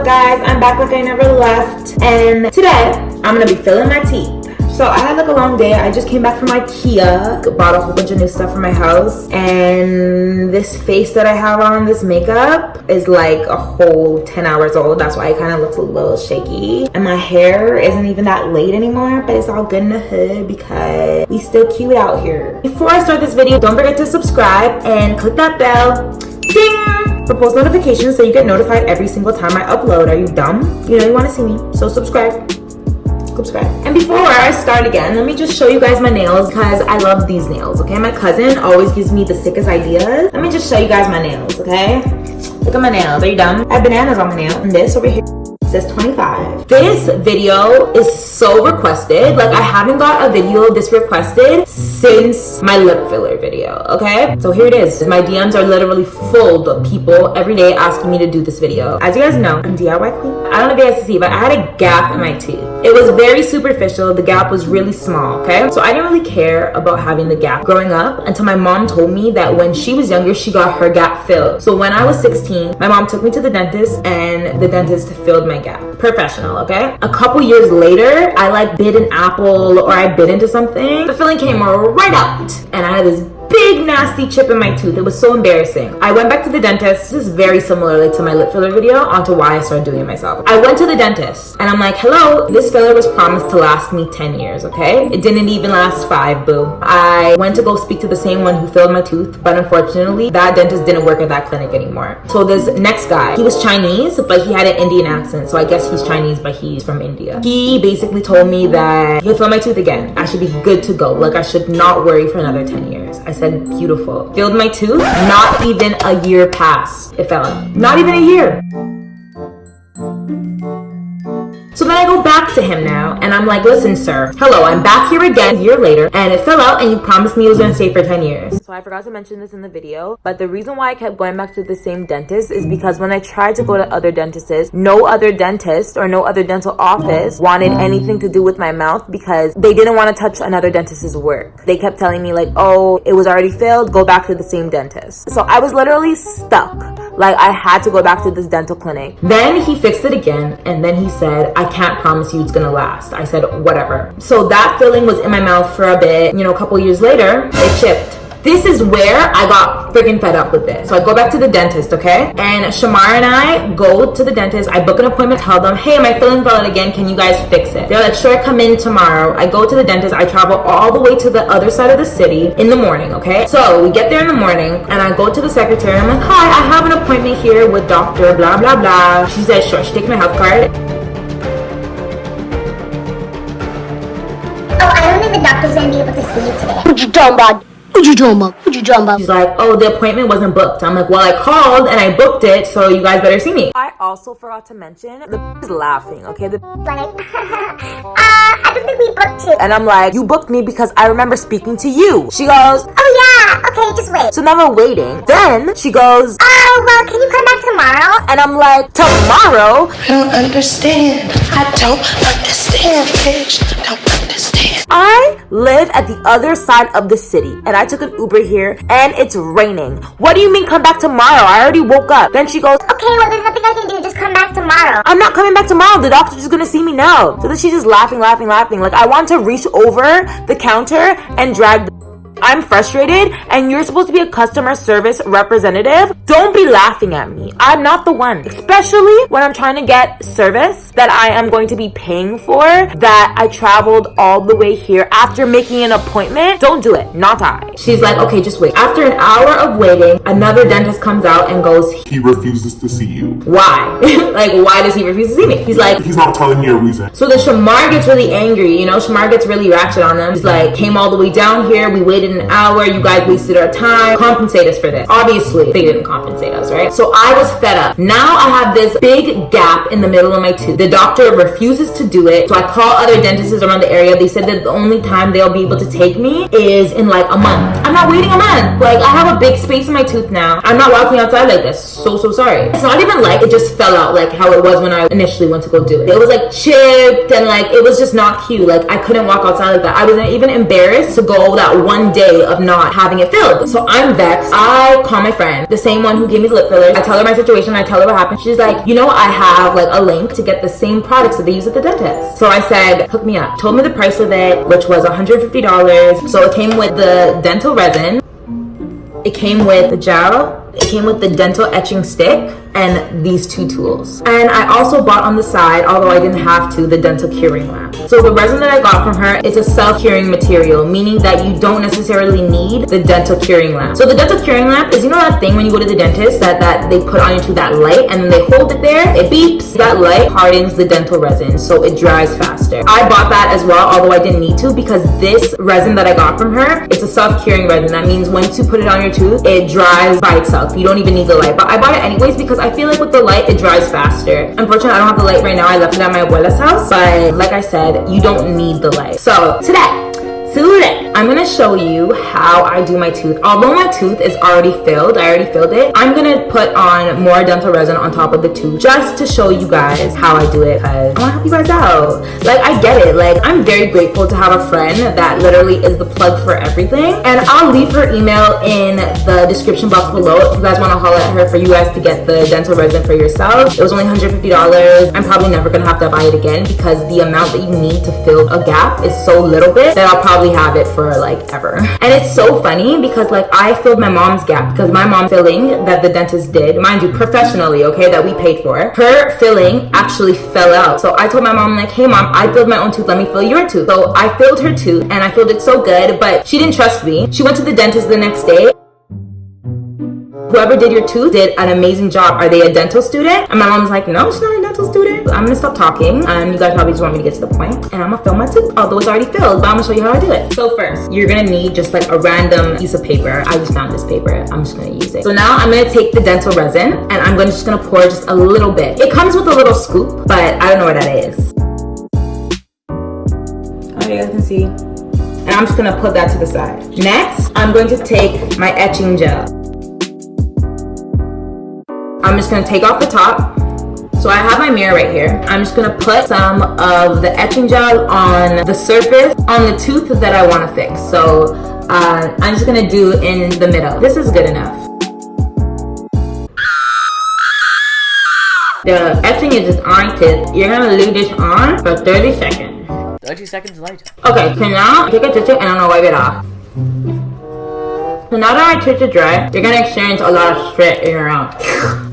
guys? I'm back like I never left, and today I'm gonna be filling my teeth. So I had like a long day. I just came back from IKEA, bought a whole bunch of new stuff for my house, and this face that I have on, this makeup, is like a whole 10 hours old. That's why it kind of looks a little shaky. And my hair isn't even that late anymore, but it's all good in the hood because we still cute out here. Before I start this video, don't forget to subscribe and click that bell. Ding! For post notifications so you get notified every single time I upload. Are you dumb? You know you want to see me, so subscribe. And before I start again, let me just show you guys my nails because I love these nails, okay? My cousin always gives me the sickest ideas. Let me just show you guys my nails, okay? Look at my nails. Are you dumb? I have bananas on my nail, and this over here says 25. This video is so requested. Like, I haven't got a video this requested since my lip filler video, okay? So here it is. My DMs are literally full of people every day asking me to do this video. As you guys know, I'm DIY queen. I don't know if you guys can see, but I had a gap in my tooth. It was very superficial. The gap was really small, okay? So I didn't really care about having the gap growing up until my mom told me that when she was younger, she got her gap filled. So when I was 16, my mom took me to the dentist and the dentist filled my gap. Professional, okay? A couple years later, I like bit an apple or I bit into something. The filling came right out and I had this big nasty chip in my tooth. It was so embarrassing. I went back to the dentist. This is very similar to my lip filler video onto why I started doing it myself. I went to the dentist and I'm like, hello, this filler was promised to last me 10 years, okay? It didn't even last 5, boo. I went to go speak to the same one who filled my tooth, but unfortunately, that dentist didn't work at that clinic anymore. So this next guy, he was Chinese, but he had an Indian accent. So I guess he's Chinese, but he's from India. He basically told me that he'll fill my tooth again. I should be good to go. Like, I should not worry for another 10 years. I said, beautiful. Filled my tooth, not even a year passed. It fell out. Not even a year. So then I go back to him now and I'm like, listen, sir, hello, I'm back here again a year later and it fell out and you promised me it was going to stay for 10 years. So I forgot to mention this in the video, but the reason why I kept going back to the same dentist is because when I tried to go to other dentists, no other dentist or no other dental office wanted anything to do with my mouth because they didn't want to touch another dentist's work. They kept telling me like, oh, it was already filled, go back to the same dentist. So I was literally stuck. Like, I had to go back to this dental clinic. Then he fixed it again and then he said, I can't promise you it's gonna last. I said, whatever. So that filling was in my mouth for a bit. You know, a couple years later, it chipped. This is where I got freaking fed up with this. So I go back to the dentist, okay? And Shamar and I go to the dentist. I book an appointment, tell them, hey, my filling fell out again. Can you guys fix it? They're like, sure, come in tomorrow. I go to the dentist. I travel all the way to the other side of the city in the morning, okay? So we get there in the morning and I go to the secretary. I'm like, hi, I have an appointment here with Dr. blah, blah, blah. She says, sure. She takes my health card. I don't think the doctor's gonna be able to see you today. What you talking about? What you talking about? What you talking about? She's like, oh, the appointment wasn't booked. I'm like, well, I called and I booked it, so you guys better see me. I also forgot to mention, the is laughing, okay? Like, I don't think we booked you. And I'm like, you booked me because I remember speaking to you. She goes, oh yeah, okay, just wait. so now we're waiting. Then she goes, oh, well, can you come back tomorrow? and I'm like, tomorrow? I don't understand. I don't understand, bitch. I don't understand. I live at the other side of the city and I took an Uber here and it's raining. What do you mean come back tomorrow? I already woke up. Then she goes, okay, well, there's nothing I can do. Just come back tomorrow. I'm not coming back tomorrow. The doctor's just gonna see me now. So then she's just laughing. Like, I want to reach over the counter and drag the I'm frustrated and you're supposed to be a customer service representative. Don't be laughing at me. I'm not the one. Especially when I'm trying to get service that I am going to be paying for, that I traveled all the way here after making an appointment. Don't do it. Not I. She's like, okay, just wait. After an hour of waiting, another dentist comes out and goes, he refuses to see you. why? Like, why does he refuse to see me? He's like, He's not telling you a reason. so then Shamar gets really angry, you know, Shamar gets really ratchet on them. He's like, came all the way down here, we waited an hour, you guys wasted our time, compensate us for this. Obviously, they didn't compensate us, right? So I was fed up. Now I have this big gap in the middle of my tooth. The doctor refuses to do it, so I call other dentists around the area. They said that the only time they'll be able to take me is in like a month. I'm not waiting a month. Like, I have a big space in my tooth now. I'm not walking outside like this. So sorry. It's not even like it just fell out like how it was when I initially went to go do it. It was like chipped and like it was just not cute. Like, I couldn't walk outside like that. I wasn't even embarrassed to go that one day day of not having it filled. So I'm vexed. I call my friend, the same one who gave me the lip fillers. I tell her my situation. I tell her what happened. She's like, you know, I have like a link to get the same products that they use at the dentist. So I said, hook me up. Told me the price of it, which was $150. So it came with the dental resin. It came with the gel. It came with the dental etching stick and these 2 tools. And I also bought on the side, although I didn't have to, the dental curing lamp. So the resin that I got from her, it's a self-curing material, meaning that you don't necessarily need the dental curing lamp. So the dental curing lamp is, you know that thing when you go to the dentist that they put onto that light and then they hold it there, it beeps. That light hardens the dental resin, so it dries faster. I bought that as well, although I didn't need to, because this resin that I got from her, it's a self-curing resin. That means once you put it on your tooth, it dries by itself. You don't even need the light. But I bought it anyways because I feel like with the light, it dries faster. Unfortunately, I don't have the light right now. I left it at my abuela's house. But like I said, you don't need the light. So today, I'm gonna show you how I do my tooth. Although my tooth is already filled, I already filled it, I'm gonna put on more dental resin on top of the tooth just to show you guys how I do it, because I wanna help you guys out. Like, I get it. Like, I'm very grateful to have a friend that literally is the plug for everything. And I'll leave her email in the description box below if you guys wanna holler at her for you guys to get the dental resin for yourself. It was only $150. I'm probably never gonna have to buy it again because the amount that you need to fill a gap is so little bit that I'll probably have it for like ever. And it's so funny because like I filled my mom's gap because my mom's filling that the dentist did, mind you, professionally, okay, that we paid for, her filling actually fell out. So I told my mom, like, hey mom, I filled my own tooth, let me fill your tooth. So I filled her tooth and I filled it so good, but she didn't trust me. She went to the dentist the next day. Whoever did your tooth did an amazing job. Are they a dental student? And my mom's like, no, she's not a dental student. I'm gonna stop talking. You guys probably just want me to get to the point. And I'm gonna fill my tooth, although it's already filled, but I'm gonna show you how I do it. So first, you're gonna need just like a random piece of paper. I just found this paper. I'm just gonna use it. So now I'm gonna take the dental resin and I'm just gonna pour just a little bit. It comes with a little scoop, but I don't know what that is. Oh, you guys can see. And I'm just gonna put that to the side. Next, I'm going to take my etching gel. I'm just gonna take off the top. So I have my mirror right here. I'm just gonna put some of the etching gel on the surface on the tooth that I wanna fix. So I'm just gonna do in the middle. This is good enough. The etching is just on tip. You're gonna leave this on for 30 seconds. 30 seconds later. Okay, so now take a tissue and I'm gonna wipe it off. So now that my tooth is dry, you're gonna experience a lot of sweat in your mouth.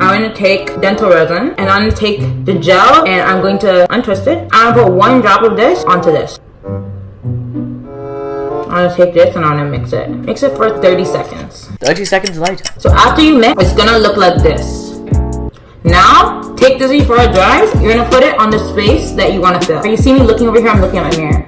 I'm gonna take dental resin and I'm gonna take the gel and I'm going to untwist it. I'm gonna put 1 drop of this onto this. I'm gonna take this and I'm gonna mix it. Mix it for 30 seconds. 30 seconds later. So after you mix, it's gonna look like this. Now, take this before it dries. You're gonna put it on the space that you wanna fill. You see me looking over here, I'm looking at my mirror.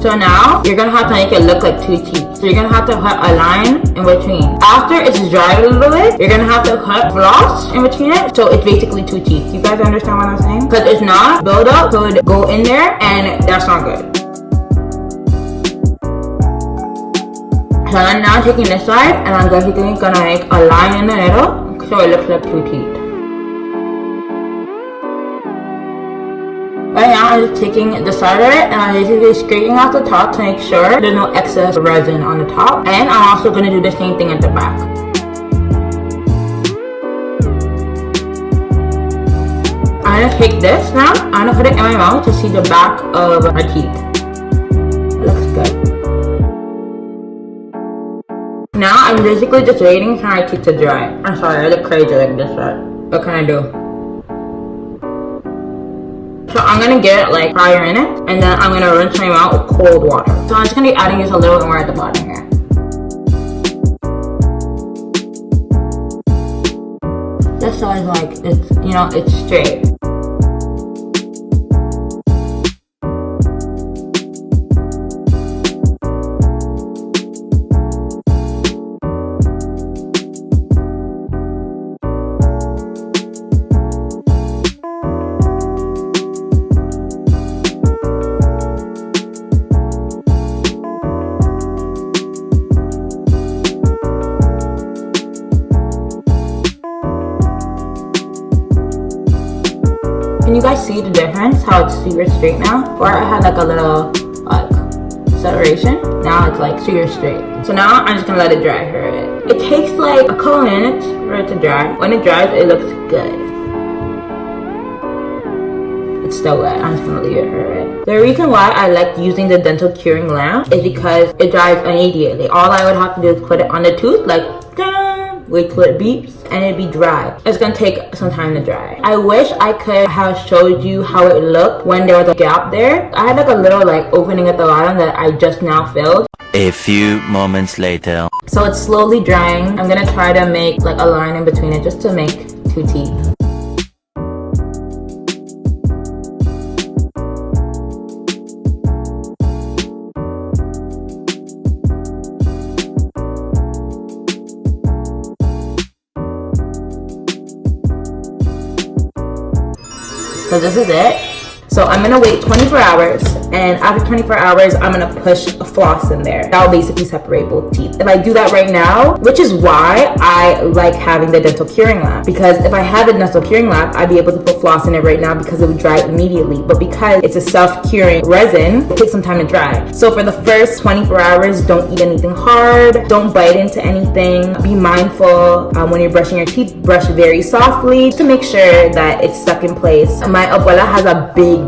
So now, you're gonna have to make it look like 2 teeth. So you're gonna have to cut a line in between. After it's dried a little bit, you're gonna have to cut floss in between it. So it's basically 2 teeth. You guys understand what I'm saying? Because if not, buildup could go in there and that's not good. So I'm now taking this side and I'm basically gonna make a line in the middle so it looks like 2 teeth. Right now I'm just taking the side of it and I'm basically scraping off the top to make sure there's no excess resin on the top. And I'm also going to do the same thing at the back. I'm going to take this now, I'm going to put it in my mouth to see the back of my teeth. It looks good. Now I'm basically just waiting for my teeth to dry. I'm sorry, I look crazy like this, but what can I do? So I'm gonna get like fire in it and then I'm gonna rinse my mouth with cold water. So I'm just gonna be adding just a little bit more at the bottom here. Just so it's like, it's, you know, it's straight. Can you guys see the difference? How it's super straight now? Or I had like a little like separation. Now it's like super straight. So now I'm just gonna let it dry for it. It takes like a couple minutes for it to dry. When it dries, it looks good. It's still wet. I'm just gonna leave it for it. The reason why I like using the dental curing lamp is because it dries immediately. All I would have to do is put it on the tooth, like, wait till it beeps, and it'd be dry. It's gonna take some time to dry. I wish I could have showed you how it looked when there was a gap there. I had like a little like opening at the bottom that I just now filled. A few moments later. So it's slowly drying. I'm gonna try to make like a line in between it just to make two teeth. So this is it. So I'm gonna wait 24 hours, and after 24 hours, I'm gonna push a floss in there. That'll basically separate both teeth. If I do that right now, which is why I like having the dental curing lamp, because if I had the dental curing lamp, I'd be able to put floss in it right now because it would dry immediately. But because it's a self-curing resin, it takes some time to dry. So for the first 24 hours, don't eat anything hard, don't bite into anything. Be mindful when you're brushing your teeth, brush very softly to make sure that it's stuck in place. My abuela has a big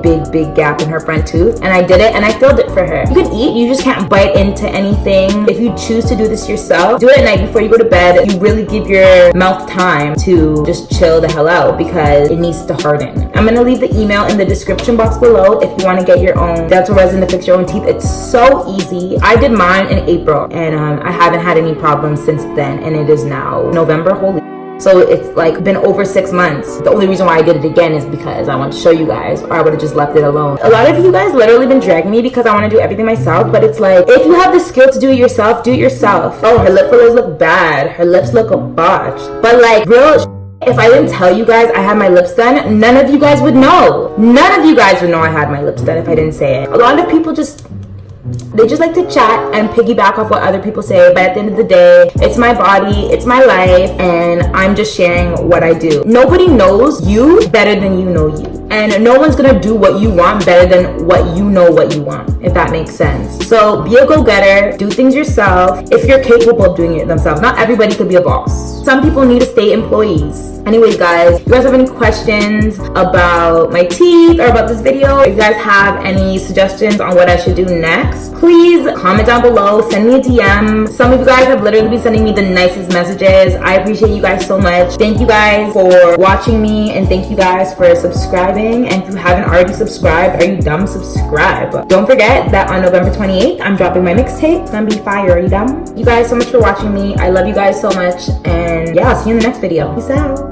gap in her front tooth, and I did it and I filled it for her. You can eat, you just can't bite into anything. If you choose to do this yourself, do it at night before you go to bed. You really give your mouth time to just chill the hell out because it needs to harden. I'm gonna leave the email in the description box below if you want to get your own dental resin to fix your own teeth. It's so easy. I did mine in April, and I haven't had any problems since then, and it is now November. Holy. So it's like been over 6 months. The only reason why I did it again is because I want to show you guys, or I would have just left it alone. A lot of you guys literally been dragging me because I want to do everything myself, but it's like, if you have the skill to do it yourself, do it yourself. Oh, her lip fillers look bad. Her lips look a botch. But like, real if I didn't tell you guys I had my lips done, none of you guys would know. None of you guys would know I had my lips done if I didn't say it. A lot of people they just like to chat and piggyback off what other people say, but at the end of the day, it's my body, it's my life, and I'm just sharing what I do. Nobody knows you better than you know you, and no one's gonna do what you want better than what you know what you want, if that makes sense. So be a go-getter, do things yourself if you're capable of doing it themselves. Not everybody could be a boss. Some people need to stay employees. Anyways, guys, if you guys have any questions about my teeth or about this video, if you guys have any suggestions on what I should do next, please comment down below, send me a DM. Some of you guys have literally been sending me the nicest messages. I appreciate you guys so much. Thank you guys for watching me, and thank you guys for subscribing. And if you haven't already subscribed, are you dumb? Subscribe. Don't forget that on November 28th, I'm dropping my mixtape. It's gonna be fire. Are you dumb? You guys so much for watching me. I love you guys so much, and yeah, I'll see you in the next video. Peace out.